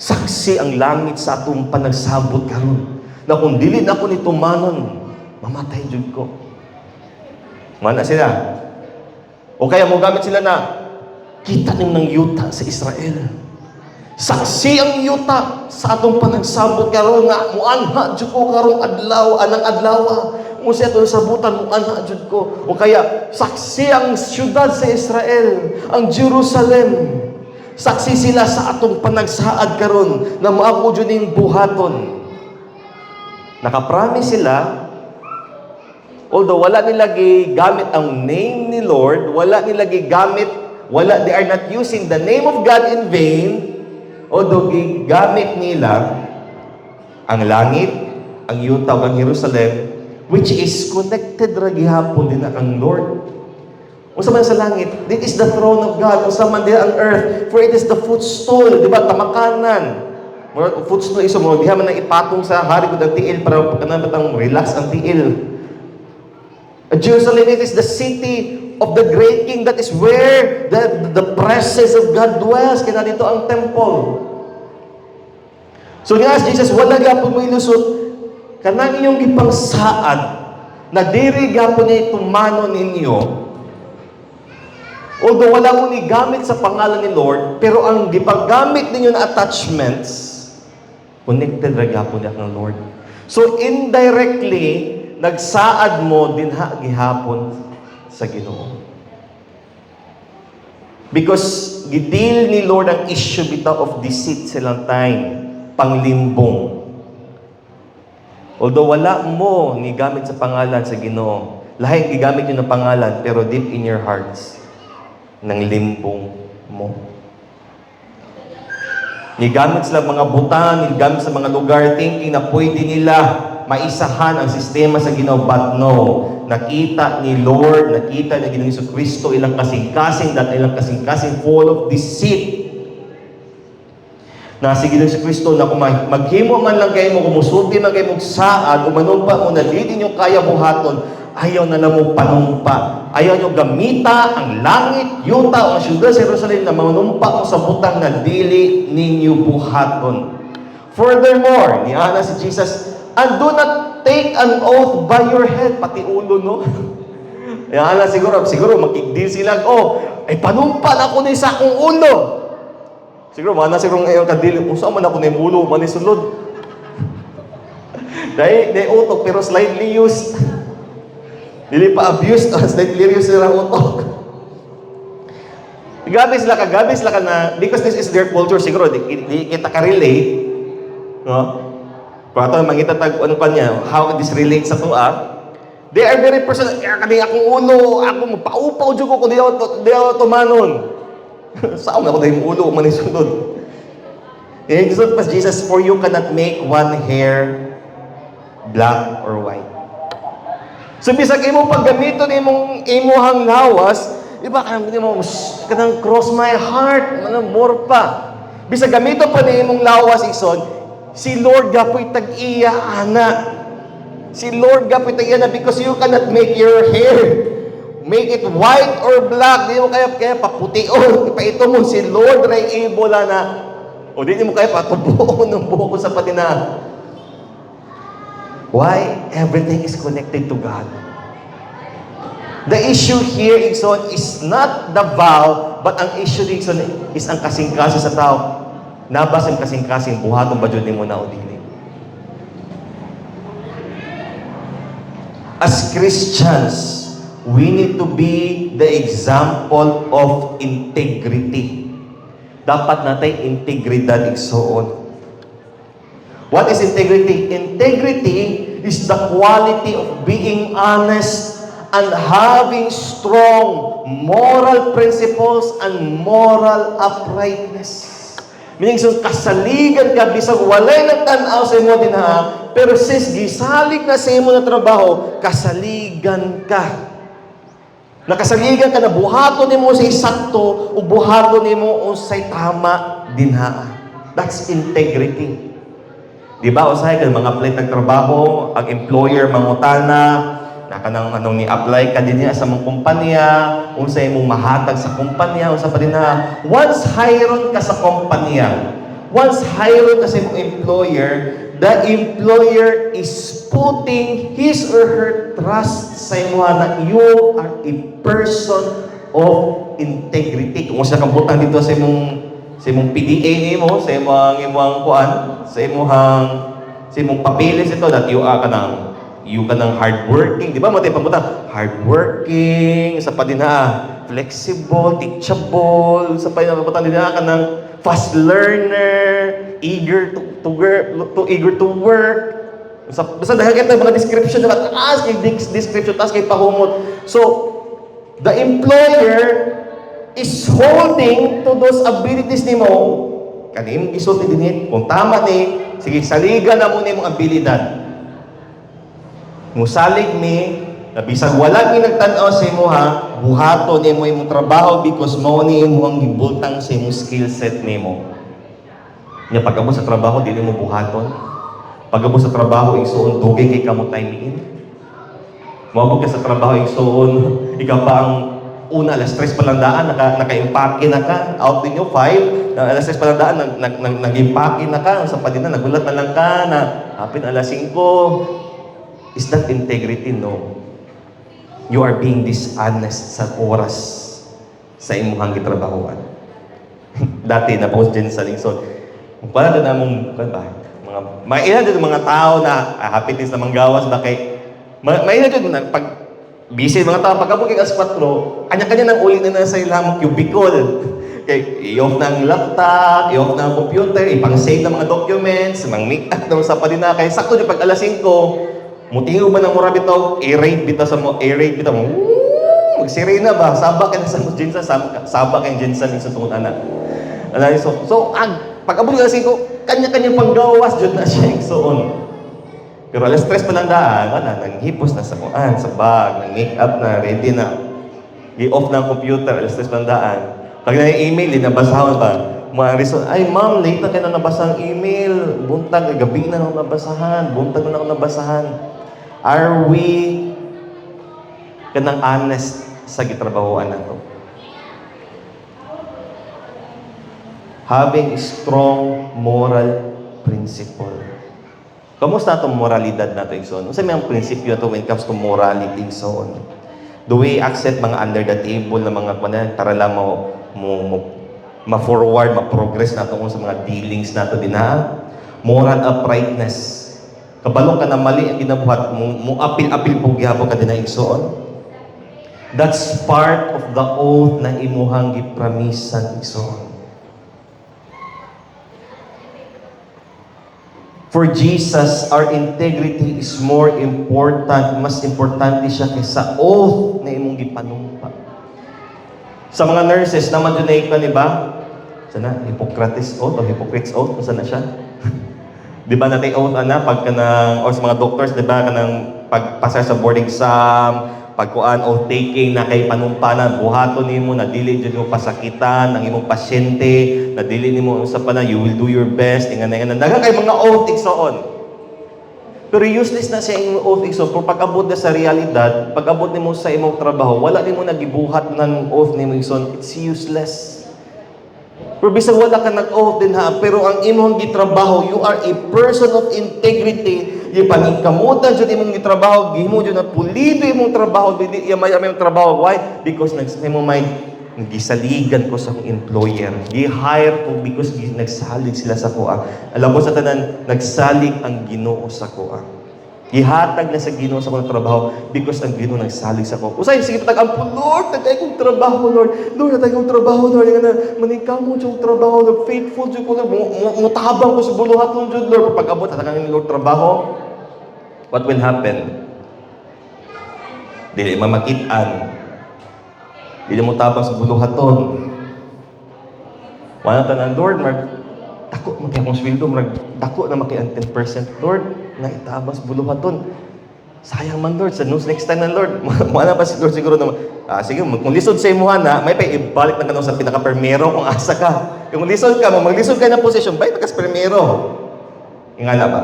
Saksi ang langit sa atong panagsabot karon. Na kung dili na ko ni tumanon, mamatay jud ko. Mana sila? O kaya mo gamit sila na kita ning nang yuta sa Israel. Saksi ang yuta sa atong panagsabot karon nga muanha jud ko karong adlaw, anang adlaw. Musa ito sabutan mo anha jud ko. O kaya saksi ang syudad sa Israel, ang Jerusalem. Saksi sila sa atong panagsaad karon na maako jud ning buhaton. Nakapromise sila, although wala nila gigamit ang name ni Lord, they are not using the name of God in vain, although gigamit nila ang langit, ang yuta, ang Jerusalem, which is connected ra gihapon din ang Lord. Unsa man sa langit, this is the throne of God. Unsa man din ang earth, for it is the footstool, di ba? Tamakanan. Footstool iso mo, diha man na ipatong sa hari ko ng tiil para pagkanang relax ang tiil. Jerusalem, it is the city of the great king. That is where the presence of God dwells. Kaya dito ang temple. So nga as Jesus, wala gapon mo ilusot, kanang inyong gipangsaad, na diri gapon niya itumano ninyo, although wala mo ni gamit sa pangalan ni Lord, pero ang gipaggamit ninyo na attachments, connected ra gapon niya ng Lord. So indirectly, nagsaad mo dinha gihapon sa Ginoo. Because gidil ni Lord ang issue bitaw of deceit silang time, panglimbong. Although wala mo ni gamit sa pangalan sa Ginoo, lahi gigamit yun ng pangalan, pero deep in your hearts, ng limbong mo. Nigamit sila mga butan, nigamit sa mga lugar, thinking na pwede nila maisahan ang sistema sa Ginoo, but no. Nakita ni Lord, nakita ni Ginoong Jesucristo ilang kasing-kasing, ilang kasing-kasing full of deceit. Na si Ginoong Jesucristo na kung maghimo man lang kayo mo, kumusulti man kayo mo saad, umanumpa mo na di ninyo kaya buhaton, ayaw na mo panumpa. Ayaw nyo gamita ang langit, yuta, o ang syudad sa Jerusalem na manumpa mo sa butang na dili ninyo buhaton. Furthermore, ni Ana si Jesus, and do not take an oath by your head, pati ulo, no? Yan Ana siguro makigdil sila, panumpa na ako ni sa akong ulo. Siguro, siguro ngayon kadili, kung saan man ako na yung ulo, manisulod. Dahil utok, pero slightly used. Dili pa abused, slightly used sila utok. Gabi sila ka na, because this is their culture, siguro, di kita ka-relate, no? Kung ito, mangitatag, ano pa niya, how this relates sa tuwa, they are very personal, kani akong ulo, ako magpaupaw dyan ko, kung di ako tumanon. Saan ako na yung ulo, manisunod. And Jesus, for you cannot make one hair black or white. So, bisag imo paggamito ni imuhang lawas, di ba, kanang cross my heart, more pa. Bisag gamito pa ni imong lawas, ison, si Lord gapoy tag-iya, ana. Si Lord gapoy tag-iya na because you cannot make your hair, make it white or black. Di mo kaya paputi o, ipaito mo, si Lord ray ibola na, o di mo kaya patubuo ng buhok ko sa patina. Why? Everything is connected to God. The issue here, Ikson, is not the vow, but ang issue, Ikson, is ang kasing-kasi sa tao. Nabas ang kasing-kasing, buhatong ba dyan mo na o dili. As Christians, we need to be the example of integrity. Dapat natin integridad, Ikson. What is integrity? Integrity is the quality of being honest and having strong moral principles and moral uprightness. Meaning, so, kasaligan ka, bisag walay nagtanaw sa imo din ha, pero sis, gisalig na sa imo na trabaho, kasaligan ka. Nakasaligan ka na buhaton nimo sa isakto, o buhaton nimo unsay tama din ha. That's integrity. Di ba, usahay ka, mga apply ng trabaho, ang employer, mangutana, na kanang anong ni-apply ka din niya sa mong kumpanya, unsay mong mahatag sa kumpanya, unsa pa din na, once hired ka sa kumpanya, once hired ka sa mong employer, the employer is putting his or her trust sa imo na you are a person of integrity. Kung sa kang butang dito sa imong PDA nimo, sa imong kuan, sa imong papeles ito that you are kanang you ka ng hardworking. Di ba? Matay pamuta, hardworking, sa padina, flexible, teachable, sa padina ka ng fast learner, eager eager to work. Basta dahil kita mga description na taas kay description, taas kay pahumot. So, the employer is holding to those abilities ni mo. Kanim isulti dinit. Kung tama ni, sige, saligan na muna yung abilidad. Musalig mi, nabisag wala ni nagtanaw sa imo ha, buhato ni mo imong trabaho because mo ni imo ang gibultang sa imong skill set nimo. Nya pagkabot sa trabaho, dili mo buhaton. Pagkabot sa trabaho, isuon dugay kay kamo timing. Mabog ka sa trabaho, isuon, ikaw pa ang una, alas 3 pa lang daan, naka-impake na ka. Out ninyo, 5. Alas 3 pa lang daan, nag-impake na ka. Sa padina, nagulat na lang ka na hapin alas 5. Is that integrity? No. You are being dishonest sa oras sa imuhang gitrabahuan. Dati, napost dyan sa Lingson. Kung pala na namong, mailan din mga tao na hapit din sa manggawas, bakit? Mailan din, pag busy mga tao, pagkabog kay as 4, kanya-kanya nang uli na sa ilang cubicle. Kay i-off na ang laptop, i-off na ang computer, ipang-save na mga documents, mang-make up na sa padina. Kaya sakto di pag alas 5, mutingo ba ng mura bitaw, i-rate bitaw mo, magsirina ba? Saba ka na sa Jensa, saba ka yung Jensa sa tungkol anak. So, pag-abot alas 5, kanya-kanya panggawas, dyan na siya yung soon. Pero alas 3 pa lang daan, nanghipos na sa kuan, sa bag, nang-make-up na, ready na. I-off na ang computer, alas 3 pa lang daan. Pag na-email, nabasahan ba? Mga reason, ay ma'am, late na kayo na nabasa ang email. Buntag, gabi na nang nabasahan. Buntag na nang nabasahan. Are we kanang honest sa gitrabahoan na to? Having strong moral principle. Kamusta itong moralidad na ito, Igsoon? Ano sa mga prinsipyo ito when it comes to morality, Igsoon? Do we accept mga under the table na mga para lang ma-forward, ma-progress na ito sa mga dealings na ito din ha? Moral uprightness. Kabalo ka na mali ang ginabuhat, mo apil-apil po gihapon ka din na, Igsoon. That's part of the oath na imuhang gipramisan, Igsoon. For Jesus, our integrity is more important, mas importante siya kaysa oath na imong gipanumpa. Sa mga nurses naman dyan na ikaw, di ba? Sana, Hippocrates oath o Hippocrates oath, kung saan na siya? Di ba natin oath, pag ka ng, o sa mga doctors, di ba, ka ng pagpasa sa board exam, pagkuan o taking na kay panumpanan, buhaton nimo na dili jud mo pasakitan ng imong pasyente, na dili nimo sa pana, you will do your best, ingan daghang kay mga oath igsoon. Pero useless na siya imong oath igsoon kung pag-abot na sa realidad, pag-abot nimo sa imong trabaho, wala nimo nagibuhat ng oath nimo igsoon, it's useless. Pero bisag wala ka nag-oath din ha, pero ang imong gitrabaho, you are a person of integrity. Yung paningkamutan dyan imong gitrabaho, gihimo dyan na pulido imong trabaho, may trabaho. Why? Because mo may gisaligan ko sa akong employer. Gi-hire ko because nagsalig sila sa kuha. Alam mo sa tanan, nagsalig ang Ginoo sa kuha. Gihatag na sa Ginoo sa akong trabaho because ang Ginoo nagsalig sa kuha. Usay, sige patag-ampo, Lord, nagay kong trabaho, Lord. Lord, nagay kong trabaho, Lord. Maningkam mo dyan trabaho, Lord. Faithful dyan ko, Lord. Mutabang ko sa buluhat mo dyan, Lord. Pag-abot, hatagang ni Lord trabaho. What will happen? Dili mamakitaan. Dili mo tabang sa buluhaton. Wala ka na, Lord, dako na akong sweldo, dako na maki ang 10%. Lord, na itabang sa buluhaton. Sayang man, Lord. Sa next time na, Lord. Wala pa si Lord siguro naman. Sige, kung lisod sa imuhan na, may pa ibalik na ka sa pinaka-permero kung asa ka. Kung lisod ka, maglisod ka na posisyon, balik na ka sa permero. Ingala ba?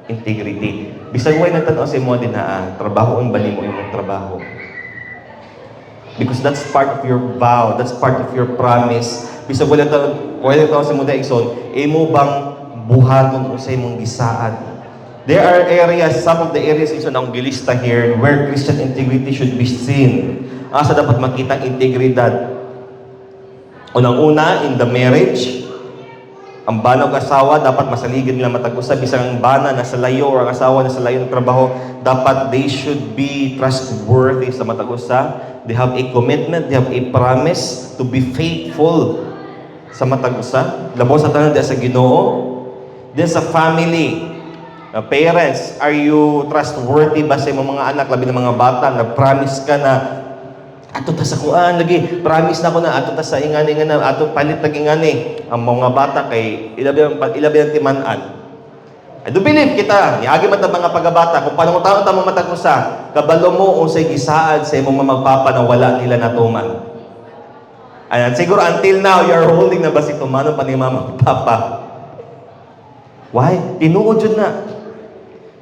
Integrity. Bisag way nagtanaw sa imo din na trabaho ang bali mo imong trabaho. Because that's part of your vow, that's part of your promise. Bisag wala ta sa muda igsoon, imo bang buhaton sa imong gisaad. There are areas, some of the areas igsoon ang gilista here where Christian integrity should be seen. Asa dapat makita ang integridad. Unang-una in the marriage, Ang bana ug asawa dapat masaligan nila matag-usa, bisang ang bana nasa layo or ang asawa nasa layo ng trabaho, dapat they should be trustworthy sa matag-usa. They have a commitment, they have a promise to be faithful sa matag-usa. Labaw sa tanan sa Ginoo. Then sa family, parents, are you trustworthy ba sa imong mga anak, labi ng mga bata? Nag-promise ka na ato ta sa kuan lagi, promise na ko na ato ta sa ingani nga ato palit lagi ingani ang mga bata kay ilabi ang timan-an. I do believe kita niagi man ta mga pagabata kung paano mo taon ta mo matag-usa kabalo mo unsay gisaad sa imong mga magpapa na wala nila natuman. Ayan, siguro until now you are holding na ba si tumano pa ni mama papa. Why? Tinuod jud na.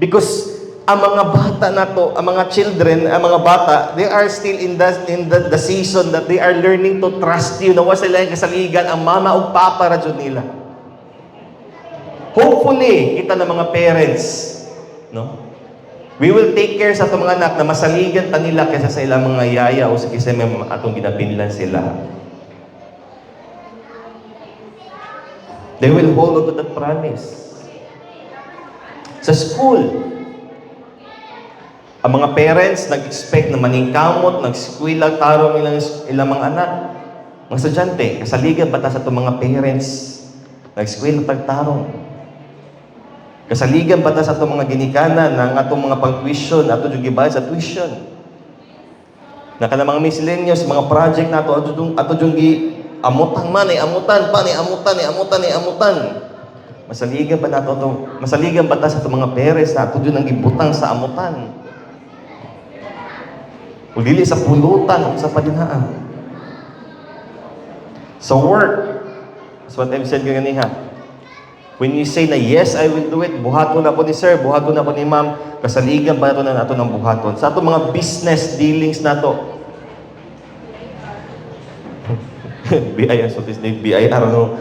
Because ang mga bata na to, ang mga children, ang mga bata, they are still in the season that they are learning to trust you. Nawa sila yung kasaligan, ang mama o papa radyo nila. Hopefully, kita na mga parents, no? We will take care sa itong mga anak na masaligan ta nila kaysa sa ilang mga yaya o sa kisa may atong ginapinlan sila. They will hold on to that promise. Sa school, ang mga parents nag-expect na maningkamot, nag-skwila, tarong ilang mga anak. Mga estudyante, kasaligan bata sa itong mga parents. Nag-skwila, tagtarong. Kasaligan bata sa itong mga ginikanan ng atong mga pag-tuition, ato yung gibayad sa tuition. Naka na mga miscellaneous, mga project na ato yung amutan man, amutan pa, amutan. Masaligan ba nato itong, masaligan bata sa itong mga parents na ato yung ang gibutang sa amutan. O dili sa pulutan o sa padinhaan. Sa work, that's what I've said kanina. When you say na, yes, I will do it, buhaton na po ni sir, buhaton na po ni ma'am, kasaligan ba na nato ng buhaton? Sa ato mga business dealings nato, BI, so this name, BI, I don't know.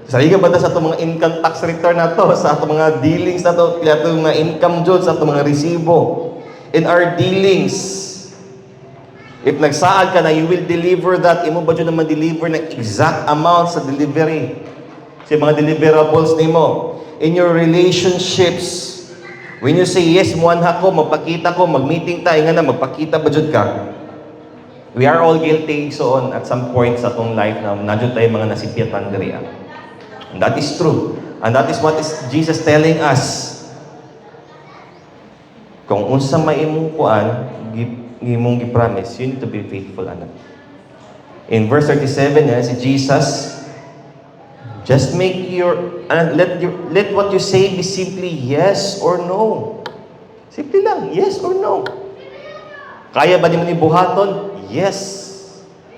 Kasaligan ba na sa ato mga income tax return nato, sa ato mga dealings nato, sa ato mga income jud, sa ato mga resibo. In our dealings, if nagsaad ka na, you will deliver that. Imo ba dyan naman deliver ng exact amount sa delivery? Sa mga deliverables nimo. In your relationships, when you say, yes, muanha ko, magpakita ko, mag-meeting tayo nga na, magpakita ba dyan ka? We are all guilty so on at some point sa itong life na nadyan tayo mga nasipiyatan diriya. And that is true. And that is what is Jesus telling us. Kung unsa may imong kuan, imong gi-promise, you need to be faithful, anak. In verse 37, si Jesus, just make let what you say be simply yes or no. Simple lang, yes or no. Kaya ba di mo ni buhaton? Yes.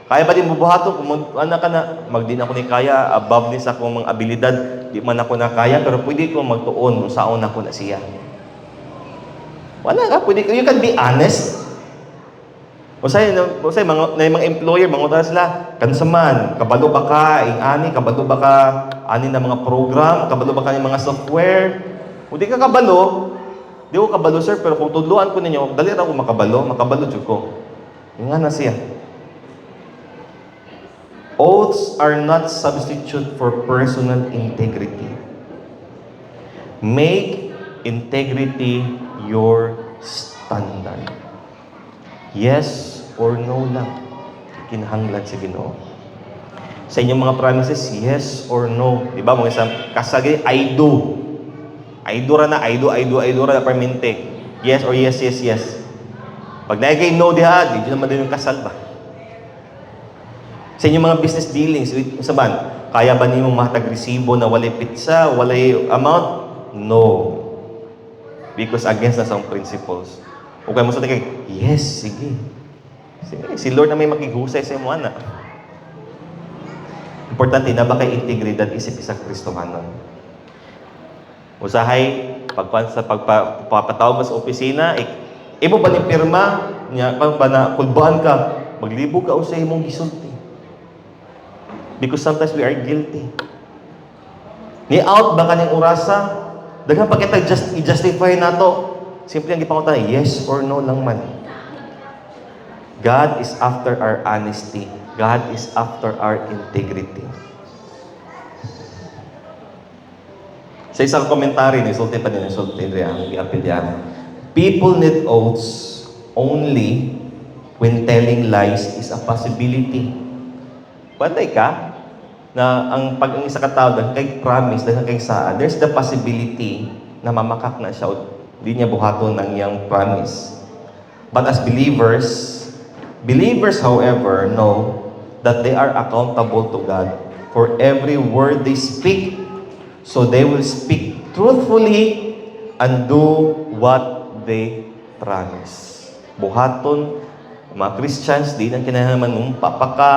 Kaya ba di mo buhaton? Kung anak ka na, magdi na ko ni kaya, above ni sa akong mga abilidad, di man ako na kaya, pero pwede ko magtuon kung saan ako na siya. Wala ka, pwede ko. You can be honest. Usay mga employer, mangutan sila, kansaman, kabalo ba ka, ani, kabalo ba ka, ani na mga program, kabalo ba ka ng mga software. Kung di ka kabalo, di ko kabalo sir, pero kung tudluan ko ninyo, dali ra ko makabalo jud ko. Yung nga na siya. Oaths are not substitute for personal integrity. Make integrity your standard. Yes or no lang. Kinahanglan sa Ginoo. Sa inyong mga promises, yes or no. Diba? Mga isang kasagay, I do. I do ra na permente. Yes or yes. Pag naigay no diha, di naman din yung kasal ba? Sa inyong mga business dealings, saban, kaya ba niyo matag resibo na walay pizza, walay amount? No. Because against na sa principles. O kaya mo sa tingin, yes, sige. Si Lord na may makihusay sa imo ana. Importante na ba kay integridad isip sa Kristohanon. Usahay pagpapatawag sa opisina, imo ba ni pirma nya pa na kulbahan ka, maglibo ka usay imong gisulti. Because sometimes we are guilty. Ni out ba kaning orasa? Daghang pa kita i-justify nato. Simple ang gipangutan, yes or no lang man. God is after our honesty. God is after our integrity. Sa isang komentary, nisulti pa din, nisulti rin ang i-appeal yan. People need oaths only when telling lies is a possibility. Bantay ka na ang pag ang isa ka tao dahil kay promise, dahil kay saan, there's the possibility na mamakak na siya o hindi niya buhaton ng iyang promise. But as believers however know that they are accountable to God for every word they speak. So they will speak truthfully and do what they promise. Buhaton, mga Christians, di nang kinahanglan manumpa pa ka,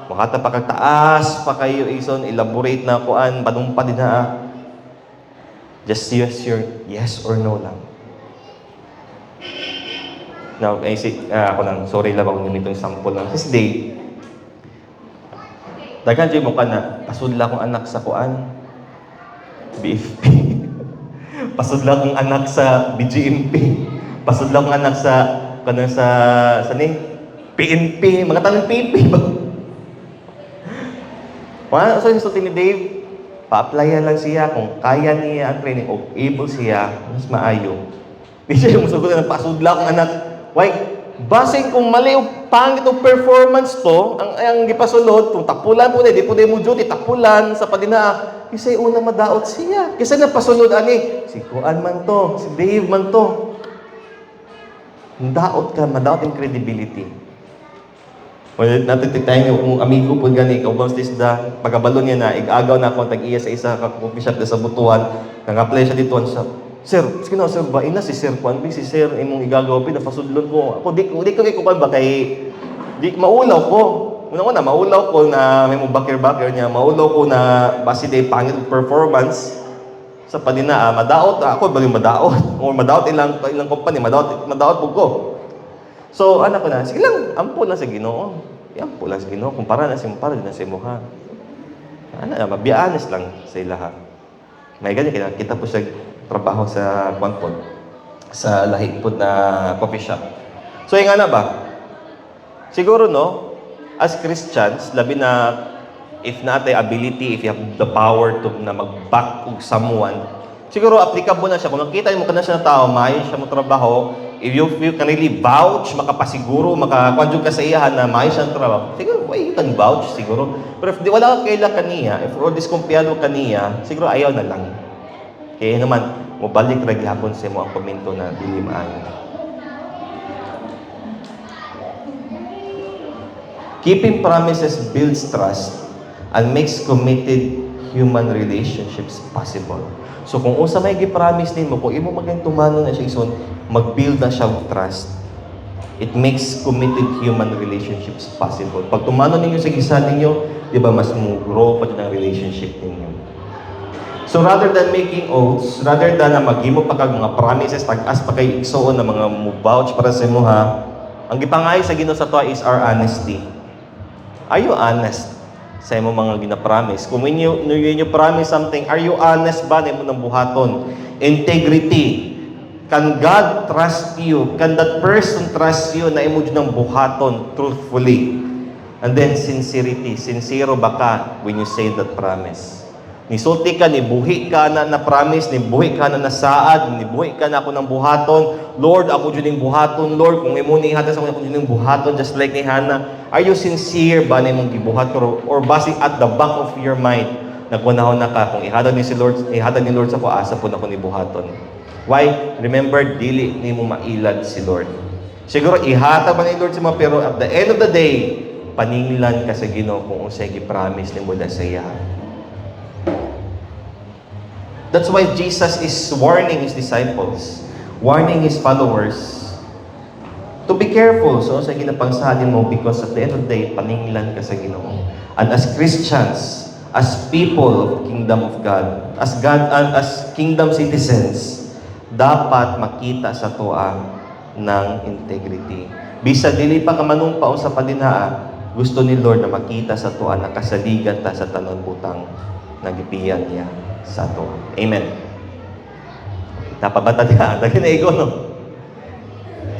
buhata pa kagtaas, pa kayo ison, elaborate na kuan, panumpa din na. Just use your yes or no lang. Now, ako lang, sorry lang ako nito yung sample lang. This day, daghan dyan mo ka na, pasudla kong anak sa kuan, BFP. Pasudla kong anak sa BGMP. Pasudla kong anak sa PNP, mga tanong PP ba? So yung ni Dave, pa-applyan lang siya kung kaya niya ang training o able siya, mas maayo. Di siya yung musugot na pasudla kong anak. Why? Basing kung mali o pangit o performance to, ang gipasulod, kung tapulan po na, di po na mo duty, tapulan sa padinaa, kasi una madaot siya. Kasi napasulod ani, si Kuan man to, si Dave man to. Daot ka, madaot yung credibility. Well, natititayin niyo kung amigo po gani, ikaw bang isda, pagkabalo niya na, igagaw na ako, tag-iya sa isa, coffee shop sa Butuan, nang-apply siya dito, sa Sir, sino sir ba? Ina si Sir Juan, si Sir, imong igagaw, pinapasudlon ko. Ako, di ko kuan ba, kay, maulaw ko. Una-una, maulaw ko na may mong bakir-bakir niya, maulaw ko na basi day pangit performance, sa padinaa, madaot, ako ba yung madaot? O madaot ilang company, madaot po ko. So, anak ko na, sige lang, ampo lang sa Ginoo. Ampo lang sa Ginoo, kumpara na si para na si Muha. Be honest lang sa ilaha. May ganyan, kita po siya trabaho sa Kwanpod, sa lahigpod na coffee shop. So, yung ba? Siguro, no, as Christians, labi na if natin ability, if you have the power to na mag-back og someone, siguro applicable na siya. Kung nakita mo ka na siya na tao, maayos siya mo trabaho, if you can really vouch, makapasiguro, makakonjug ka sa iyahan na maayos siya ang trabaho, siguro, well, you can vouch siguro. Pero if di wala ka kaila kaniya, if all diskumpiyado kaniya, siguro ayaw na lang. Kaya naman, mabalik ra gihapon sa mo ang komento na dili maayo. Keeping promises builds trust and makes committed human relationships possible. So kung usa may gi-promise nimo, kung imo maging na siya ison, mag-build na siya of trust. It makes committed human relationships possible. Pag tumano ninyo sa gisa ninyo, di ba mas mo-grow pa din ang relationship ninyo. So rather than making oaths, rather than na maghimo pa kag mga promises, tag-as pa kay igsoon na mga vouch para sa imo ha, ang gipangay sa Ginoo sa tuwa is our honesty. Are you honest sa imo mga gina-promise? Kung when you promise something, are you honest ba na imo nang buhaton? Integrity. Can God trust you? Can that person trust you na imo nang buhaton truthfully? And then sincerity. Sincero ba ka when you say that promise? Nisulti ka, nibuhi ka na promise, nibuhi ka na nasaad, nibuhi ka na ako ng buhaton. Lord, ako dyan yung buhaton. Lord, kung imo ni Hana sa ako dyan yung buhaton, just like ni Hana. Are you sincere ba na imong gibuhat ko? Or basing at the back of your mind, nagwanahon na ka, kung ihatag ni Lord sa kuasa po na ko ni buhaton. Why? Remember, dili ni mo mailad si Lord. Siguro, ihatag ba ni Lord sa mga, pero at the end of the day, paningilan ka sa Ginoo kung unsay gi-promise ni mo na sa iya. That's why Jesus is warning His disciples, warning His followers, to be careful. So, sa ginapangsalin mo, because at the end of the day, paninglan ka sa Ginoo. And as Christians, as people of the kingdom of God, as kingdom citizens, dapat makita sa tuwa ng integrity. Bisa dili pa ka manumpaw sa padinaa, gusto ni Lord na makita sa tuwa na kasaligan ta sa tanan butang nagipiyan niya sa tuwa. Amen. Napabata niya, dahil na ego, no?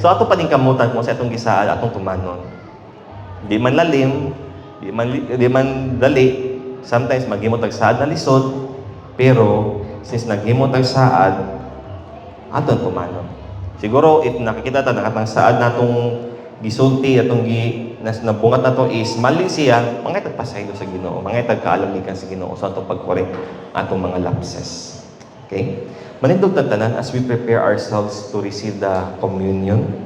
So, ato pa din kamutan kung sa itong gisaal, atong tumanon. Di man lalim, di man dali, sometimes maghimot tagsaad na lisod, pero since naghimo tag saad, aton pumano. Siguro if nakikita ta nakatang saad natong gisulti atong nabungat nato is mali siya, mangay pasaylo sa Ginoo, mangay kaalam ni sa Ginoo sa atong pag-correct atong mga lapses. Okay? Manindog tanan as we prepare ourselves to receive the communion.